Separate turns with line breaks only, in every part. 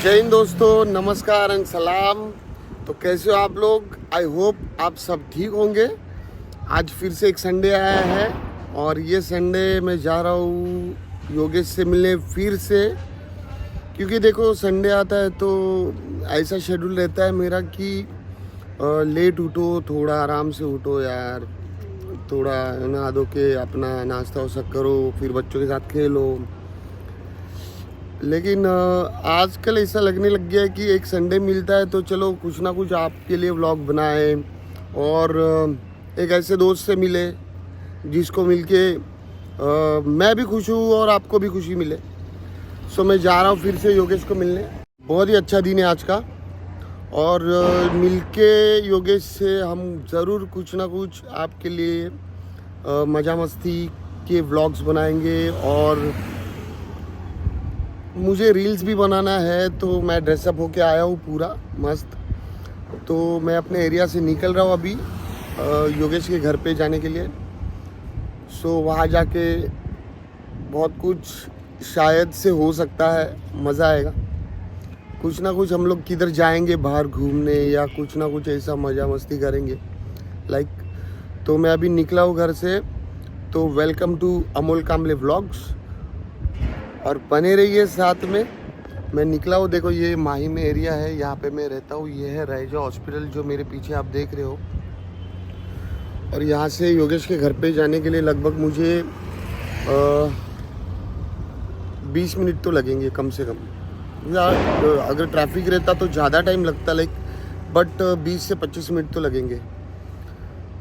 जय हिंद दोस्तों, नमस्कार एंड सलाम। तो कैसे हो आप लोग? आई होप आप सब ठीक होंगे। आज फिर से एक संडे आया है और ये संडे मैं जा रहा हूँ योगेश से मिलने फिर से, क्योंकि देखो संडे आता है तो ऐसा शेड्यूल रहता है मेरा कि लेट उठो, थोड़ा आराम से उठो यार, थोड़ा नहा धो के अपना नाश्ता वास्ता करो, फिर बच्चों के साथ खेलो। लेकिन आजकल ऐसा लगने लग गया है कि एक संडे मिलता है तो चलो कुछ ना कुछ आपके लिए व्लॉग बनाए और एक ऐसे दोस्त से मिले जिसको मिलके मैं भी खुश हूँ और आपको भी खुशी मिले। सो मैं जा रहा हूँ फिर से योगेश को मिलने। बहुत ही अच्छा दिन है आज का और मिलके योगेश से हम ज़रूर कुछ ना कुछ आपके लिए मज़ा मस्ती के व्लॉग्स बनाएंगे और मुझे रील्स भी बनाना है। तो मैं ड्रेसअप होके आया हूँ पूरा मस्त। तो मैं अपने एरिया से निकल रहा हूँ अभी योगेश के घर पे जाने के लिए। सो वहाँ जाके बहुत कुछ शायद से हो सकता है, मज़ा आएगा। कुछ ना कुछ हम लोग किधर जाएंगे बाहर घूमने या कुछ ना कुछ ऐसा मज़ा मस्ती करेंगे लाइक। तो मैं अभी निकला हूँ घर से। तो welcome to Amol Kamle vlogs और बने रहिए साथ में। मैं निकला हूँ, देखो ये माही में एरिया है, यहाँ पे मैं रहता हूँ। ये है रायजा हॉस्पिटल जो मेरे पीछे आप देख रहे हो। और यहाँ से योगेश के घर पे जाने के लिए लगभग मुझे 20 मिनट तो लगेंगे कम से कम। यार अगर ट्रैफिक रहता तो ज़्यादा टाइम लगता लाइक, बट 20 से 25 मिनट तो लगेंगे।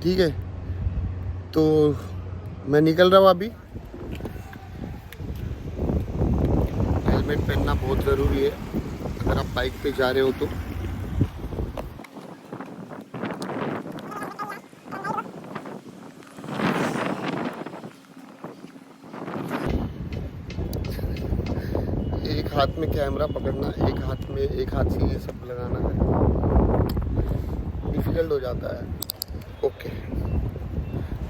ठीक है, तो मैं निकल रहा हूँ अभी। हेलमेट पहनना बहुत ज़रूरी है अगर आप बाइक पे जा रहे हो तो। एक हाथ में कैमरा पकड़ना, एक हाथ से ये सब लगाना है, डिफिकल्ट हो जाता है। ओके,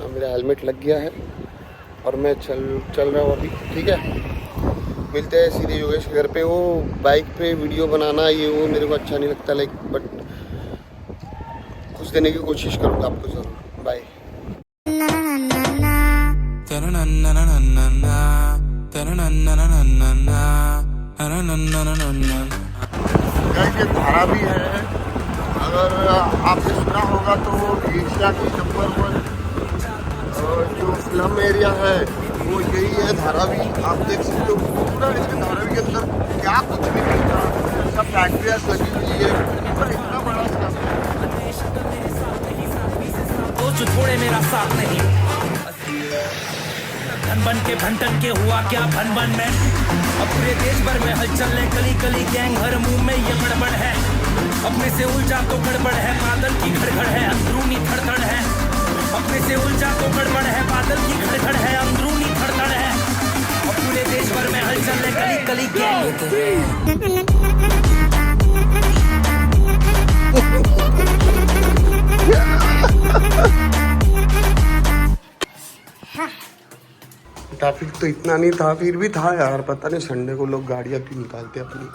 अब मेरा हेलमेट लग गया है और मैं चल रहा हूँ अभी। ठीक है, मिलते हैं सीधे योगेश के घर पे। वो बाइक पे वीडियो बनाना ये वो मेरे को अच्छा नहीं लगता लाइक, बट कुछ देने की कोशिश करूँगा आपको ज़रूर। बाय। ये धारा भी है, अगर आपने सुना होगा तो एशिया की नंबर 1 जो स्लम एरिया है वो यही है, धारावी। आप देख सकते हो पूरा इसके धारावी के अंदर क्या कुछ भी नहीं था, सब फैक्ट्रियाँ लगी हुई है, पूरा इतना बड़ा स्लम है।
थोड़े मेरा साथ नहीं धन बन के भंटन के हुआ क्या भन बन में। अब पूरे देश भर में हलचल है, गली गली गैंग हर मुंह में ये गड़बड़ है। अपने से उलझा तो गड़बड़ है, बादल की घड़घड़ है, अंदरूनी धड़धड़ है। अपने से उलझा तो गड़बड़ है, बादल की घड़घड़ है, अंदरूनी धड़धड़ है। और पूरे देश भर में हलचल है, गली गली गैंग।
ट्रैफिक तो इतना नहीं था, फिर भी था यार। पता नहीं संडे को लोग गाड़ियाँ क्यों निकालते अपनी।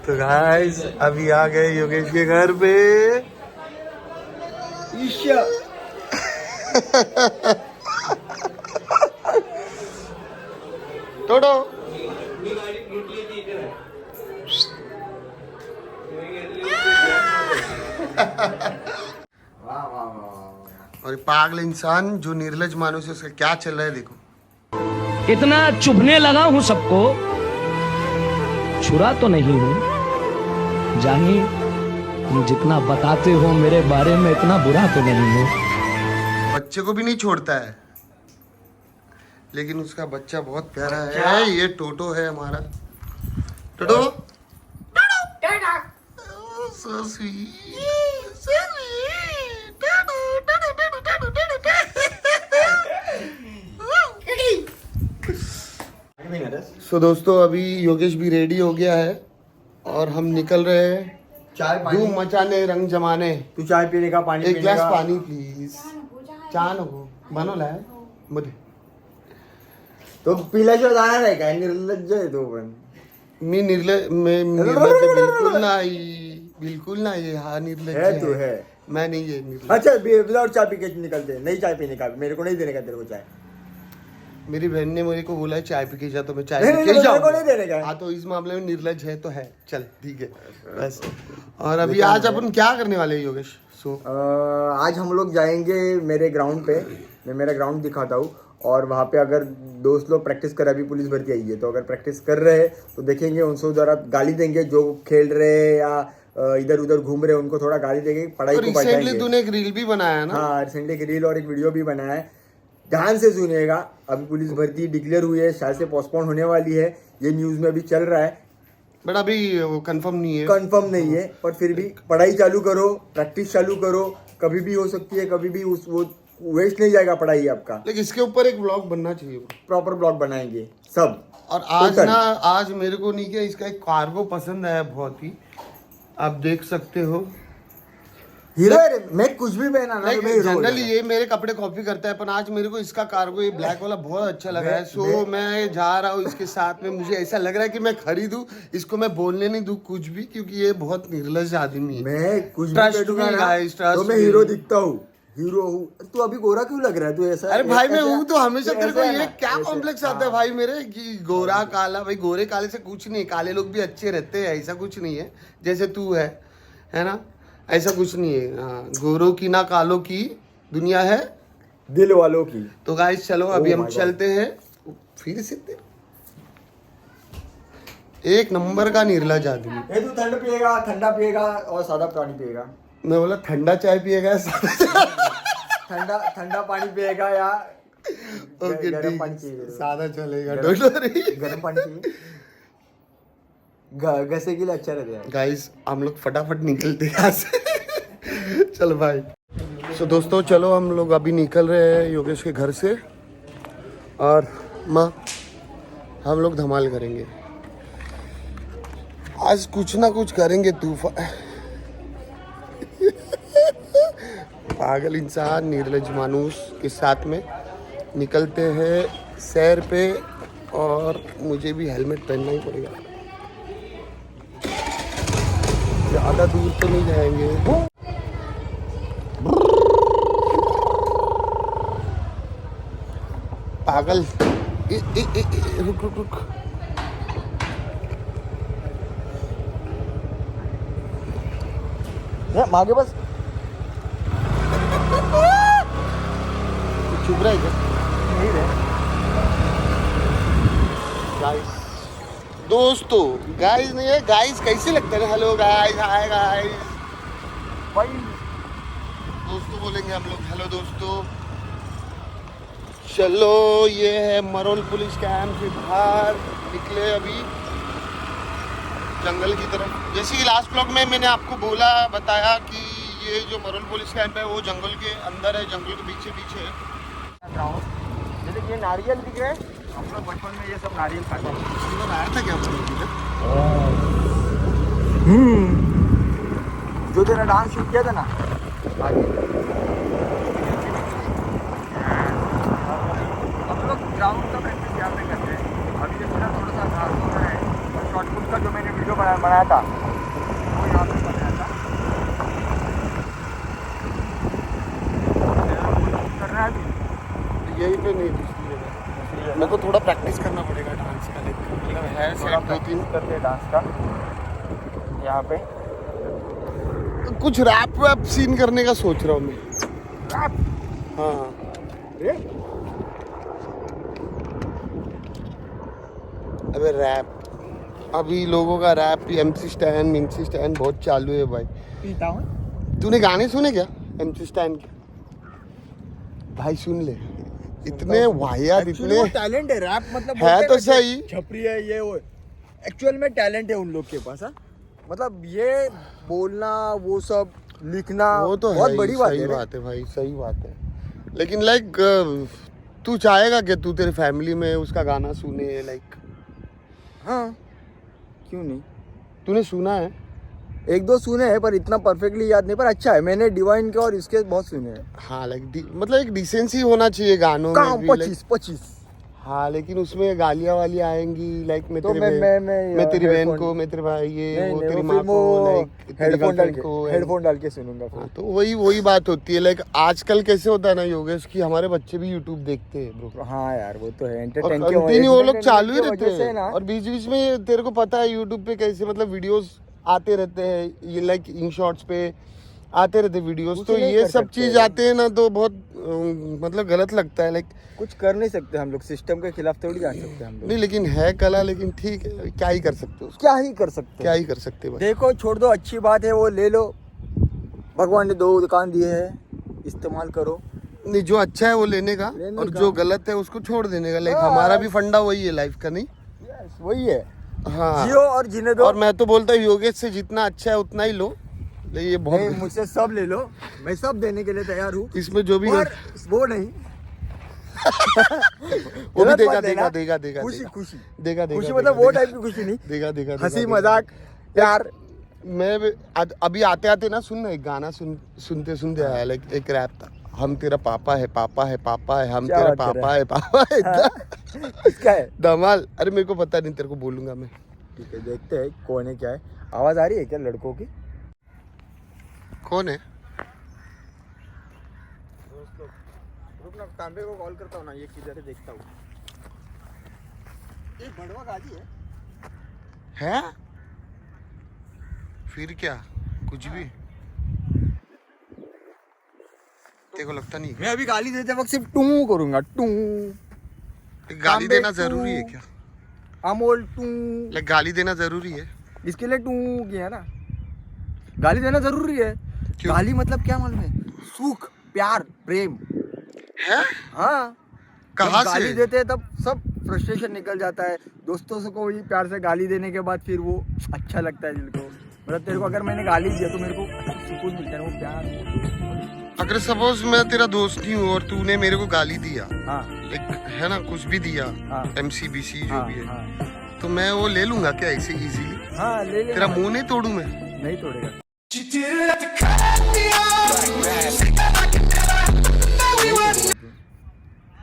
तो गाइस अभी आ गए योगेश के घर पे। ईशा टोटो और पागल इंसान जो निर्लज मानुष है उसका क्या चल रहा है देखो।
इतना चुभने लगा हूं सबको, छुरा तो नहीं हूं। जानी तुम जितना बताते हो मेरे बारे में इतना बुरा तो नहीं हूं।
बच्चे को भी नहीं छोड़ता है, लेकिन उसका बच्चा बहुत प्यारा है। ये टोटो है हमारा। टोटो सो स्वीट, सो स्वीट। टोटो टोटो टोटो टोटो टोटो।
पीना है?
सो दोस्तों अभी योगेश भी रेडी हो गया है और हम निकल रहे हैं
चाय पानी?
धूम मचाने रंग जमाने.
तू चाय पीने का पानी
एक
पीने
ग्लास
का?
पाणी प्लीज. चहा नको बनवलाय मध्ये.
तो पिल्याशिवाय जाणार नाही काय? निर्लज्ज आहे तो पण.
मी निर्लज्ज बिल्कुल नहीं. हा निर्लज्ज
है तू है.
मैं नहीं है निर्लज्ज.
अच्छा विदाउट चाय पी के निकलते नहीं चाय पीने का मेरे को नहीं देने का तेरे को चाय.
मेरी बहन ने मेरे को बोला है चाय पी के जा तो मैं चाय
नहीं,
पी
नहीं,
के
मेरे को
जाऊंगा.
नहीं देने का.
हाँ तो इस मामले में निर्लज्ज है तो है. चल ठीक है बस. और अभी आज अपन क्या करने वाले हैं योगेश?
आज हम लोग जाएंगे मेरे ग्राउंड पे. मैं मेरा ग्राउंड दिखाता हूँ और वहाँ पे अगर दोस्त लोग प्रैक्टिस कर रहे, अभी पुलिस भर्ती आई है तो अगर प्रैक्टिस कर रहे हैं तो देखेंगे उनको जरा गाली देंगे. जो खेल रहे हैं या इधर उधर घूम रहे हैं उनको थोड़ा गाली देंगे. पढ़ाई को
रिसेंटली
बढ़ाएंगे.
तूने एक रील भी बनाया ना?
हाँ रिसेंटली एक रील और एक वीडियो भी बनाया है. ध्यान से सुनिएगा. अभी पुलिस भर्ती डिक्लेयर हुई है, शायद से पोस्टपोन होने वाली है. ये न्यूज में अभी चल रहा है,
बट अभी वो कंफर्म नहीं है.
कंफर्म नहीं है. पर फिर भी पढ़ाई चालू करो, प्रैक्टिस चालू करो. कभी भी हो सकती है, कभी भी वो वेस्ट नहीं जाएगा पढ़ाई आपका.
लेकिन इसके ऊपर एक ब्लॉग बनना चाहिए.
प्रॉपर ब्लॉग बनाएंगे सब.
और आज
Total.
ना आज मेरे को नहीं किया इसका एक कार्गो पसंद आया बहुत ही. आप देख सकते हो.
हीरो है रे. मैं कुछ भी पहना ना तो मैं हीरो हो
जनरली
जाऊंगा.
ये मेरे कपड़े कॉपी करता है, पर आज मेरे को इसका कार्गो ये ब्लैक वाला बहुत अच्छा लगा है. सो मैं जा रहा हूँ इसके साथ में. मुझे ऐसा लग रहा है कि मैं खरीदूं इसको. मैं बोलने नहीं दूं कुछ भी क्योंकि ये बहुत निर्लज आदमी है.
मैं कुछ भी
Trust
पहनूंगा
me,
ना
guys, trust
तो मैं
me.
हीरो दिखता हूँ. हीरो हूँ. तू अभी गोरा क्यों लग रहा है? तू ऐसा
अरे भाई मैं
ऐसा-
हूँ तो हमेशा
तू
तेरे को
ऐसा है
ये
ना,
क्या
ऐसे-
कॉम्प्लेक्स आता है भाई मेरे कि गोरा काला. भाई गोरे काले से कुछ नहीं. काले लोग भी अच्छे रहते हैं, ऐसा कुछ नहीं है. जैसे तू है ना, ऐसा कुछ नहीं है. हाँ, गोरों की ना कालों की दुनिया है
दिल वालों की.
तो गाइस चलो अभी
Oh
हम
my God.
चलते हैं. फिर से एक नंबर का निर्लज आदमी.
ये तू ठंडा पिएगा और सादा पानी पिएगा.
मैं बोला ठंडा चाय पिएगा.
ठंडा पानी पिएगा या
ओके
गरम पानी चाहिए.
सादा चलेगा. डोंट वरी
गरम पानी चाहिए. घसे के लिए अच्छा रहता है.
गाइस हम लोग फटाफट निकलते हैं यहाँ से. चलो भाई. सो दोस्तों चलो हम लोग अभी निकल रहे हैं योगेश के घर से. और माँ हम लोग धमाल करेंगे आज. कुछ ना कुछ करेंगे तूफान. पागल इंसान निर्लज मानुस के साथ में निकलते हैं सैर पे. और मुझे भी हेलमेट पहनना ही पड़ेगा. ज़्यादा दूर तो नहीं जाएंगे. पागल. रुक रुक रुक.
मागे बस.
चुप रहा है क्या?
नहीं रे.
गाइस दोस्तों गाइस नहीं है. गाइस कैसे लगता है? Hello guys. Hi guys.
भाई
दोस्तों बोलेंगे हम लोग. हेलो दोस्तों. चलो ये है मरोल पुलिस कैंप से बाहर निकले अभी जंगल की तरफ. जैसे कि लास्ट ब्लॉग में मैंने आपको बताया कि ये जो मरोल पुलिस कैंप है वो जंगल के अंदर है, जंगल के पीछे पीछे है.
जैसे ये नारियल दिख रहे हैं. हम लोग बचपन में ये सब नारियल खाते हैं.
पिछली बार आया था क्या आप लोग इधर?
जो तेरा डांस शूट किया था ना आगे. हम लोग ग्राउंड का प्रैक्टिस यहाँ पे करते हैं. अभी जैसे ना थोड़ा सा घास हो रहा है और शॉर्टपुट का जो मैंने वीडियो बनाया था वो यहाँ पे बनाया था. कर रहा है अभी.
यहीं पे नहीं दूसरी जगह. मेरे को थोड़ा प्रैक्टिस करना पड़ेगा डांस का. मतलब है
थोड़ा
सेट 2-3
करते हैं डांस का यहाँ पे.
कुछ रैप वैप सीन करने का सोच रहा हूँ मैं.
रैप.
हाँ अबे रैप अभी लोगों का रैप MC स्टैन बहुत चालू है भाई.
पीता हूँ.
तूने गाने सुने क्या MC स्टैन के? भाई सुन ले. इतने वाहियात इतने
टैलेंट है. रैप मतलब
है
बोलते
तो
हैं ना,
सही.
छपरी है ये वो. एक्चुअल में टैलेंट है उन लोग के पास. हाँ मतलब ये बोलना वो सब लिखना
वो तो
बहुत
है
बड़ी
ही,
बात
सही
है.
बात है भाई. सही बात है. लेकिन लाइक तू चाहेगा कि तू तेरे फैमिली में उसका गाना सुने? लाइक
हाँ, क्यों नहीं?
तूने सुना है?
एक दो सुने हैं पर इतना परफेक्टली याद नहीं, पर अच्छा है। मैंने डिवाइन के और इसके बहुत सुने हैं।
हाँ लाइक मतलब एक डिसेंसी होना चाहिए गानों
कहाँ
में भी,
25।
हाँ लेकिन उसमें गालियाँ वालियाँ आएंगी लाइक मैं
तो
तेरी बहन
मैं
तेरी बहन
headphone-
को, मैं तेरे भाई ये
नहीं
वो
नहीं,
तेरी
वो
माँ
फिर
को,
वो
लाइक तेरी
हेडफोन डाल
गर्लफ्रेंड
के
को
हेडफोन डाल के सुनूंगा
हाँ,
फिर।
तो वही बात होती है लाइक आजकल कैसे होता है ना योगेश की हमारे बच्चे भी यूट्यूब देखते हैं ब्रो,
हाँ यार वो तो है,
और
एंटरटेन के
कंटिन्यू वो लोग चालू ही
की
रहते
वजह से
हैं
ना।
और बीच बीच में तेरे को पता है यूट्यूब पे कैसे मतलब वीडियोस आते रहते हैं ये लाइक इन शॉर्ट्स पे आते रहते वीडियोस,
कुछ
तो
नहीं
ये
कर
सब
सकते
चीज
हैं।
आते हैं ना तो बहुत मतलब गलत लगता है लाइक।
कुछ कर नहीं सकते हम लोग, सिस्टम के खिलाफ थोड़ी जा सकते हम लोग।
नहीं लेकिन है कला, लेकिन ठीक है क्या ही कर सकते हो उसको,
क्या ही कर सकते
क्या
हैं?
ही कर सकते हैं भाई।
देखो छोड़ दो, अच्छी बात है वो ले लो, भगवान ने 2 दुकान दिए हैं, इस्तेमाल करो।
नहीं जो अच्छा है वो लेने का और जो गलत है उसको छोड़ देने का, लाइक हमारा भी फंडा वही है लाइफ का, नहीं?
यस वही है,
हाँ
जियो और जीने दो।
और मैं तो बोलता हूँ योगेश से जितना अच्छा है उतना ही लो, नहीं ये
नहीं,
बहुत
मुझसे सब ले लो, मैं सब देने के लिए तैयार हूँ,
इसमें जो भी
पर वो नहीं।
वो भी
गलत
देगा
मत लेना।
देगा
खुशी खुशी
देगा
खुशी मतलब वो टाइप की खुशी नहीं,
देगा
हंसी मजाक प्यार।
अभी आते आते ना सुन ना एक गाना सुनते सुनते आया लाइक एक रैप था, हम तेरा पापा है पापा है पापा है, हम
क्या
तेरा
बात कर
पापा है पापा है
किसका है?
धमाल। अरे मेरे को पता नहीं, तेरे को बोलूंगा मैं।
ठीक है, देखते हैं कौन है क्या है। आवाज आ रही है क्या लड़कों की?
कौन है?
रुक ना, तांबे को कॉल करता हूँ ना, ये किधर है देखता हूँ। ये भड़वा गाजी है।
फिर क्या कुछ भी तेरे को लगता नहीं
मैं अभी गाली देते वक्त सिर्फ टू करूंगा, टू।
गाली देना
तांबे
जरूरी है
टू।
क्या?
अमोल टू,
लाइक गाली देना जरूरी है?
इसके लिए टू किया ना, गाली देना जरूरी है।
क्यों?
गाली मतलब क्या मालूम है? सुख, प्यार, प्रेम।
है
हाँ,
कहाँ
जब
से?
गाली देते हैं तब सब फ्रस्ट्रेशन निकल जाता है। दोस्तों से को भी प्यार से गाली देने के बाद फिर वो अच्छा लगता है दिल को। मतलब तेरे को अगर मैंने गाली दिया तो मेरे को सुकून मिलता है, वो प्यार।
अगर सपोज मैं तेरा दोस्त नहीं हूँ और तूने मेरे को गाली दिया,
हाँ
लाइक है ना कुछ भी दिया,
हाँ।
MCBC जो
हाँ
भी है,
हाँ
तो मैं वो ले लूंगा क्या ऐसे इजीली?
हाँ, ले ले।
तेरा मुंह नहीं तोड़ू मैं?
नहीं तोड़ेगा।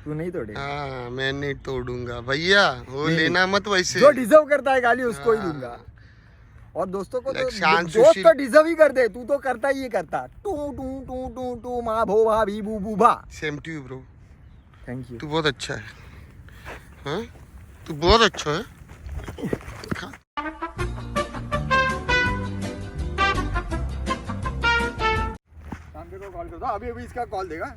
तू नहीं तोड़ेगा।
हाँ मैं नहीं तोड़ूंगा भैया, वो लेना मत वैसे।
जो डिजर्व करता है गाली उसको ही
हाँ।
दूंगा। और दोस्तों को तो
लक्षांश
दोस्त
सुशील।
तो डिजर्व ही करते, तू तो करता ही करता। टू टू टू टू टू माँ भो भा भी बू बू भा।
Same to you bro,
thank you.
तू बहुत अच्छा है। हाँ तू बहुत अच्छा है। खा।
तांबे को कॉल करता हूँ, अभी अभी इसका कॉल देगा।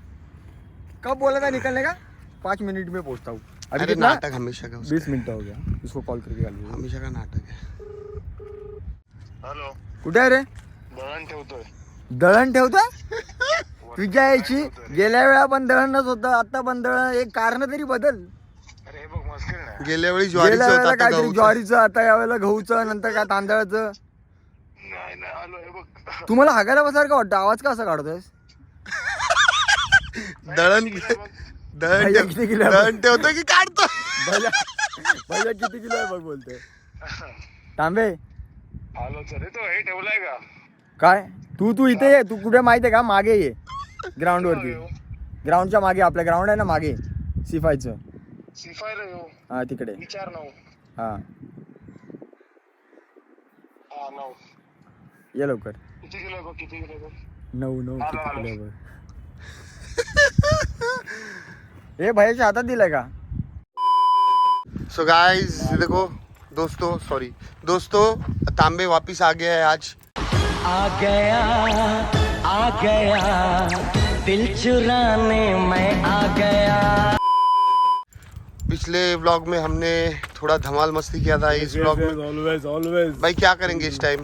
कब बोला था निकलने का? 5 मिनट में पहुंचता हूँ। अभी
अरे
कितना?
नाटक हमेशा का उसका
20 मिनट हो गया, इसको कॉल करके गाली देगा।
हमेशा का नाटक है।
हॅलो,
कुठे आहे रे?
दळण ठेवतोय.
दळण ठेवता? तुझ्या यायची गेल्या वेळा पण दळणच होतं, आता पण दळण. एक कारण तरी बदल.
अरे हे बघ मस्करी नाही.
गेल्या वेळी
गेल्या
ज्वारीचं
वेळेला
होतं, आता
काहीतरी
गहूचं.
ज्वारीचं, आता यावेळेला गहूचं, नंतर काय तांदळाचं.
नाही नाही आलो हे बघ.
तुम्हाला हागायला बसायला वाटतं? आवाज का असा काढतोयस?
दळण
भैया किती किलो आहे?
दळण ठेवतो की काढतो?
भैया भैया किती किलो आहे बघ बोलतोय. तांबे
आलो चल. तो हे ठेवलाय का?
काय तू इथे ये. तू कुठे माहिती आहे का? मागे ये ग्राउंड वरती. ग्राउंडच्या मागे, आपलं ग्राउंड आहे ना मागे सिफायचं.
सिफायला येऊ.
हा तिकडे.
विचार नाव.
हा
हा नाव.
ये लवकर.
किती किलो आहे बघ, किती किलो आहे बघ.
9
आलो,
किती
आलो.
किलो आहे बघ. हे भैयाच्या हातात दिलाय का?
सो गाइस देखो दोस्तों तांबे वापिस आ गया है आज।
आ गया दिल चुराने मैं आ गया।
पिछले व्लॉग में हमने थोड़ा धमाल मस्ती किया था, इस व्लॉग में
ऑलवेज
भाई क्या करेंगे इस टाइम?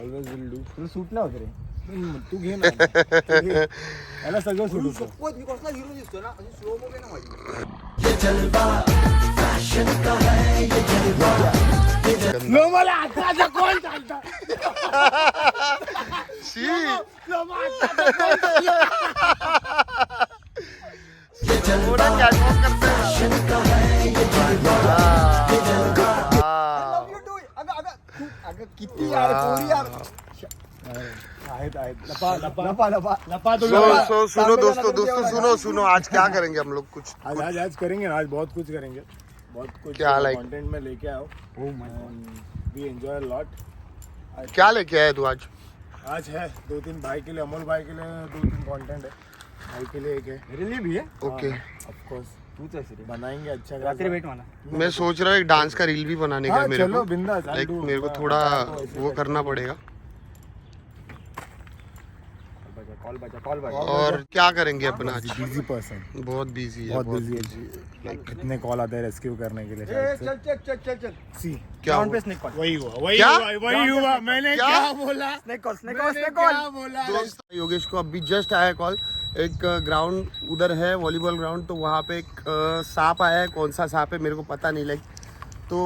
Always will do. तुला सूट नाही होत रे. तू घे ना. याला सगळं सूट होतं. मी कसला हिरो दिसतो ना, अशी स्लो मोगे ना माझी. नो मला आता कोण चालतं?
शी थोड़ा catwalk करते हैं। हाँ।
किती यार पोरी यार लपा
सुनो दोस्तों सुनो आज क्या करेंगे हम लोग कुछ
आज करेंगे आज बहुत कुछ करेंगे बहुत कुछ
क्या like?
कंटेंट में लेके आओ वी एंजॉय लॉट
क्या लेके आए तू
आज है 2-3 भाई के लिए अमोल भाई के लिए 2-3 कंटेंट है भाई के लिए एक है
मेरे लिए भी है
ओके
ऑफ कोर्स
तू तो
बनाएंगे अच्छा
रात्रि वेट माना
मैं सोच रहा हूँ एक डांस का रील भी बनाने का
हाँ,
मेरे
चलो
को
बिंदास
लाइक मेरे को थोड़ा वो करना पड़ेगा
कॉल बजा
और क्या करेंगे अपना आज
बिजी पर्सन
बहुत बिजी है
बहुत बिजी है कितने कॉल आते हैं रेस्क्यू करने के लिए शायद से।
चल
सी
क्या
ग्राउंड
हुआ?
पे स्नेक कॉल
वही
क्या?
हुआ मैंने
क्या?
क्या बोला
स्नेक कॉल
क्या बोला
दोस्त योगेश को अभी जस्ट आया कॉल एक ग्राउंड उधर है वॉलीबॉल ग्राउंड तो वहाँ पे एक सांप आया है कौन सा सांप है मेरे को पता नहीं लाइक तो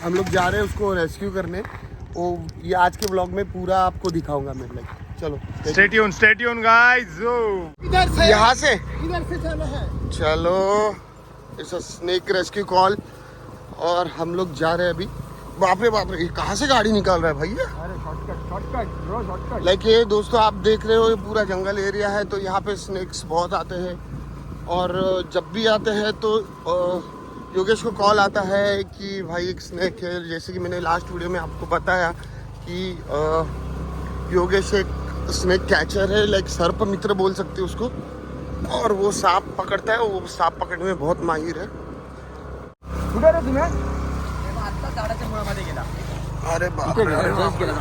हम लोग जा रहे हैं उसको रेस्क्यू करने वो ये आज के ब्लॉग में पूरा आपको दिखाऊंगा मैं लाइक चलो
स्टे ट्यून गाइस
इधर से यहाँ से
इधर से जाना है
चलो it's a snake rescue call और हम लोग जा रहे हैं अभी बाप रे ये कहाँ से गाड़ी निकाल रहा है भैया
अरे शॉर्टकट ब्रो शॉर्टकट
लाइक ये दोस्तों आप देख रहे हो ये पूरा जंगल एरिया है तो यहाँ पे स्नेक्स बहुत आते हैं और जब भी आते हैं तो योगेश को कॉल आता है कि भाई एक स्नेक है जैसे कि मैंने लास्ट वीडियो में आपको बताया कि योगेश एक स्नेक कैचर है लाइक सर्प मित्र बोल सकते हो उसको और वो सांप पकड़ता है वो सांप पकड़ने में बहुत माहिर है
कुठे रे तुम्ही आता झाडाच्या मुळामध्ये गेला
अरे बाप
जस्ट गेला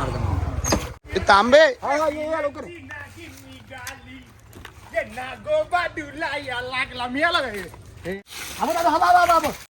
ये तांबे
हा ये लवकर
नागोबा दुलाया लागला मिळाला का हे?
हा